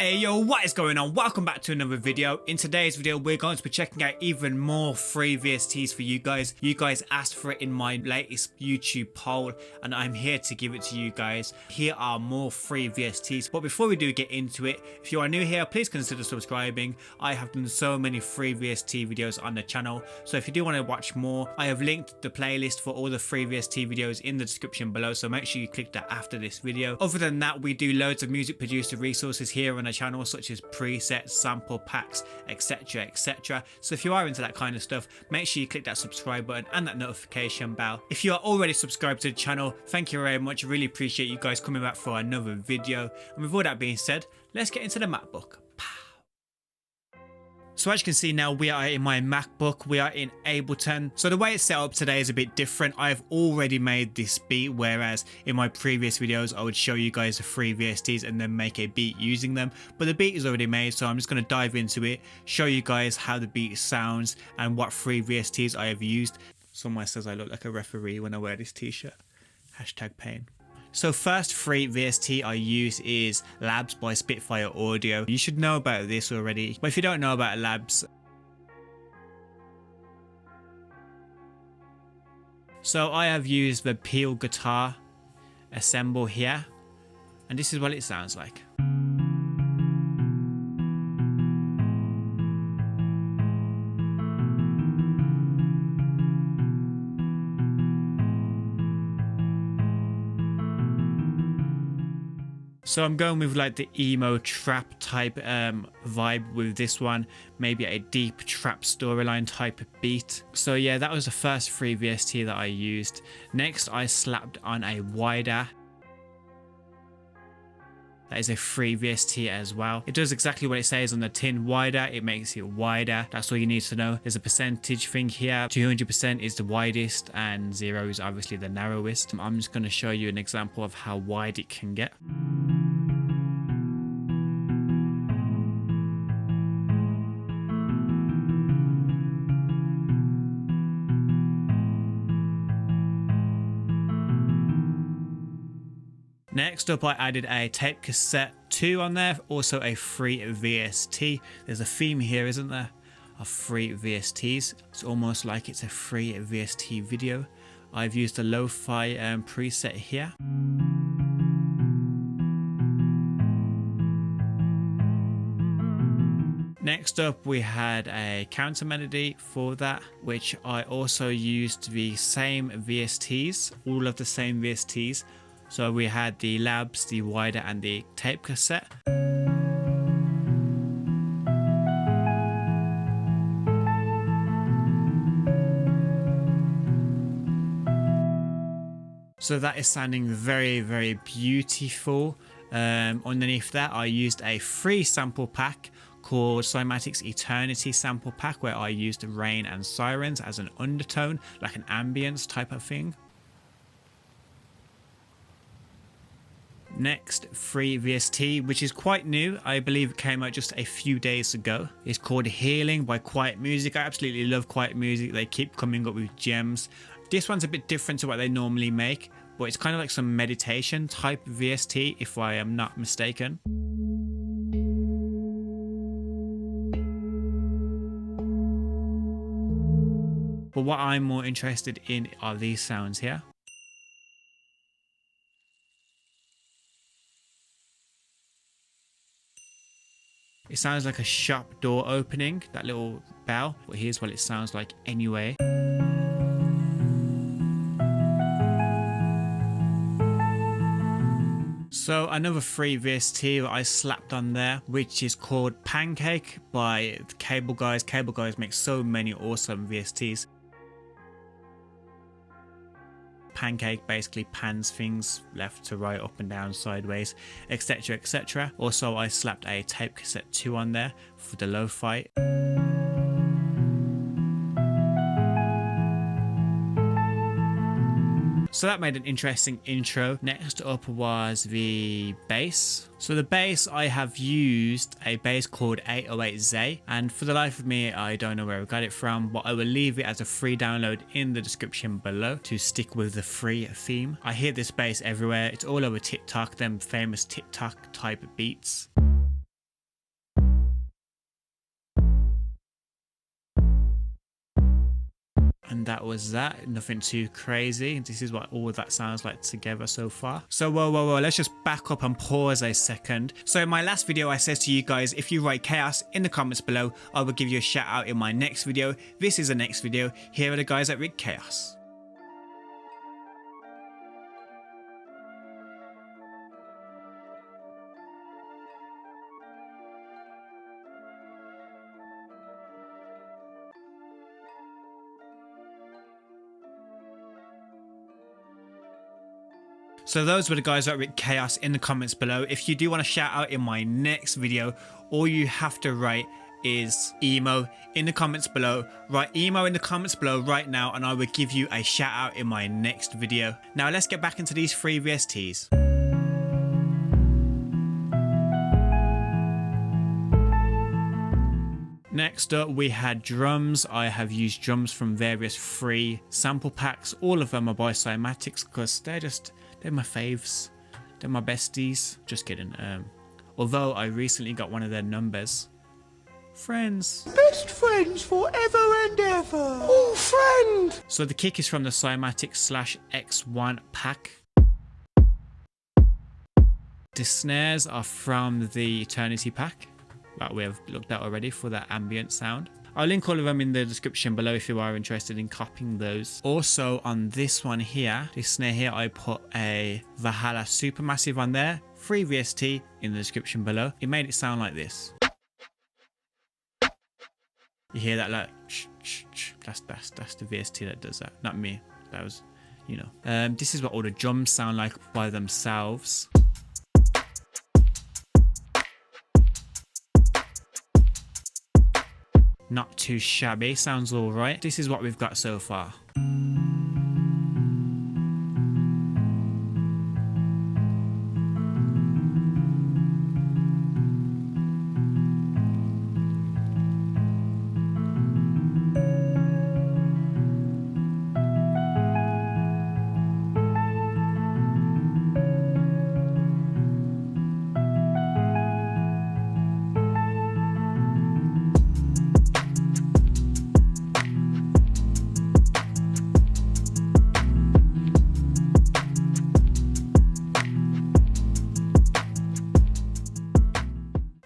Hey yo, what is going on? Welcome back to another video. In today's video, we're going to be checking out even more free VSTs for you guys. You guys asked for it in my latest YouTube poll, and I'm here to give it to you guys. Here are more free VSTs. But before we do get into it, if you are new here, please consider subscribing. I have done so many free VST videos on the channel, so if you do want to watch more, I have linked the playlist for all the free VST videos in the description below, so make sure you click that after this video. Other than that, we do loads of music producer resources here on the channel, such as presets, sample packs, etc, etc. So if you are into that kind of stuff, make sure you click that subscribe button and that notification bell. If you are already subscribed to the channel, thank you very much. Really appreciate you guys coming back for another video. And with all that being said, let's get into the MacBook. So as you can see now, we are in my MacBook, we are in Ableton. So the way it's set up today is a bit different. I've already made this beat, whereas in my previous videos I would show you guys the free VSTs and then make a beat using them. But the beat is already made, so I'm just going to dive into it, show you guys how the beat sounds and what free VSTs I have used. Someone says I look like a referee when I wear this t-shirt. #pain. So first free VST I use is Labs by Spitfire Audio. You should know about this already, but if you don't know about Labs, so I have used the Peel Guitar Assemble here, and this is what it sounds like. So I'm going with like the emo trap type vibe with this one, maybe a deep trap storyline type beat. So yeah, that was the first free VST that I used. Next I slapped on a wider. That is a free VST as well. It does exactly what it says on the tin, wider. It makes it wider. That's all you need to know. There's a percentage thing here. 200% is the widest and 0 is obviously the narrowest. I'm just going to show you an example of how wide it can get. Next up, I added a tape cassette 2 on there, also a free VST. There's a theme here, isn't there, of free VSTs. It's almost like it's a free VST video. I've used a lo-fi preset here. Next up, we had a counter melody for that, which I also used the same VSTs, all of the same VSTs. So we had the Labs, the wider and the tape cassette. So that is sounding very, very beautiful. Underneath that, I used a free sample pack called Cymatic's Eternity sample pack, where I used rain and sirens as an undertone, like an ambience type of thing. Next free VST, which is quite new, I believe it came out just a few days ago. It's called Healing by Quiet Music. I absolutely love Quiet Music. They keep coming up with gems. This one's a bit different to what they normally make, but it's kind of like some meditation type VST, if I am not mistaken. But what I'm more interested in are these sounds here. It sounds like a shop door opening, that little bell, but here's what it sounds like anyway. So another free VST that I slapped on there, which is called Pancake by Cable Guys. Cable Guys make so many awesome VSTs. Pancake basically pans things left to right, up and down, sideways, etc, etc. Also, I slapped a tape cassette 2 on there for the lo-fi. So that made an interesting intro. Next up was the bass. So the bass, I have used a bass called 808Z, and for the life of me I don't know where I got it from, but I will leave it as a free download in the description below to stick with the free theme. I hear this bass everywhere. It's all over TikTok, them famous TikTok type beats. And that was that. Nothing too crazy. This is what all that sounds like together so far. So whoa, let's just back up and pause a second. So in my last video I said to you guys, if you write chaos in the comments below, I will give you a shout out in my next video. This is the next video. Here are the guys that writ chaos. So those were the guys that writ chaos in the comments below. If you do want to shout out in my next video, all you have to write is emo in the comments below. Write emo in the comments below right now and I will give you a shout out in my next video. Now let's get back into these free VSTs. Next up we had drums. I have used drums from various free sample packs. All of them are by Cymatics because they're my faves. They're my besties. Just kidding. Although I recently got one of their numbers. Friends. Best friends forever and ever. Oh, friend. So the kick is from the Cymatics /X1 pack. The snares are from the Eternity pack that we have looked at already for that ambient sound. I'll link all of them in the description below if you are interested in copying those. Also on this one here, this snare here, I put a Valhalla Supermassive on there. Free VST in the description below. It made it sound like this. You hear that like shh, shh, shh. That's the VST that does that. Not me. That was, you know. This is what all the drums sound like by themselves. Not too shabby, sounds all right. This is what we've got so far.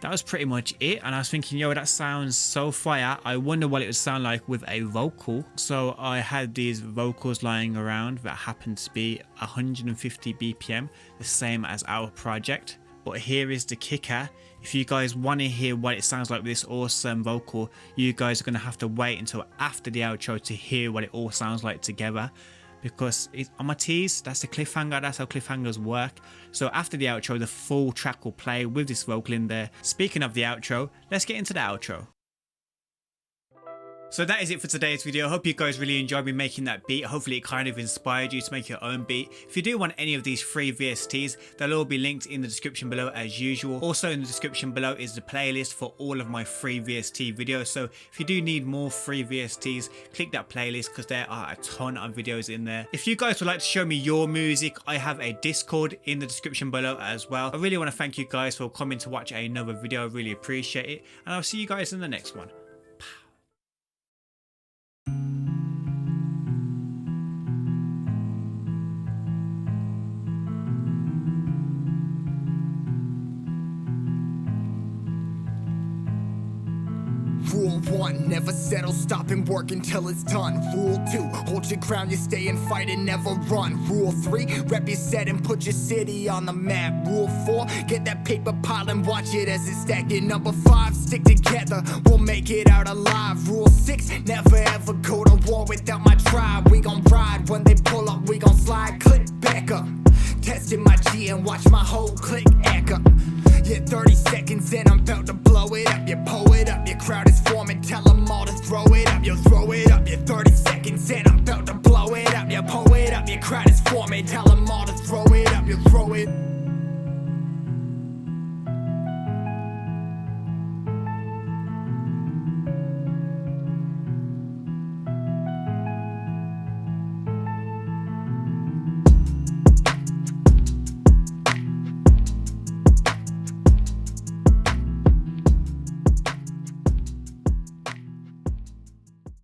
That was pretty much it, and I was thinking, yo, that sounds so fire. I wonder what it would sound like with a vocal. So I had these vocals lying around that happened to be 150 BPM, the same as our project. But here is the kicker. If you guys want to hear what it sounds like with this awesome vocal, you guys are going to have to wait until after the outro to hear what it all sounds like together. Because on my tease, that's the cliffhanger, that's how cliffhangers work. So after the outro, the full track will play with this vocal in there. Speaking of the outro, let's get into the outro. So that is it for today's video. I hope you guys really enjoyed me making that beat. Hopefully it kind of inspired you to make your own beat. If you do want any of these free VSTs, they'll all be linked in the description below as usual. Also in the description below is the playlist for all of my free VST videos. So if you do need more free VSTs, click that playlist because there are a ton of videos in there. If you guys would like to show me your music, I have a Discord in the description below as well. I really want to thank you guys for coming to watch another video. I really appreciate it. And I'll see you guys in the next one. Rule 1, never settle, stop and work until it's done. Rule 2, hold your ground, you stay and fight and never run. Rule 3, rep your set and put your city on the map. Rule 4, get that paper pile and watch it as it's stacking. Number 5, stick together, we'll make it out alive. Rule 6, never ever go to war without my tribe. We gon' ride, when they pull up, we gon' slide, click back up. Testing my G and watch my whole click echo. Yeah, 30 seconds in, I'm about to blow it up. You pull it up, your crowd is forming, tell them all to throw it up. You throw it up, yeah, 30 seconds in, I'm about to blow it up. You pull it up, your crowd is forming, tell them all to throw it up. You throw it.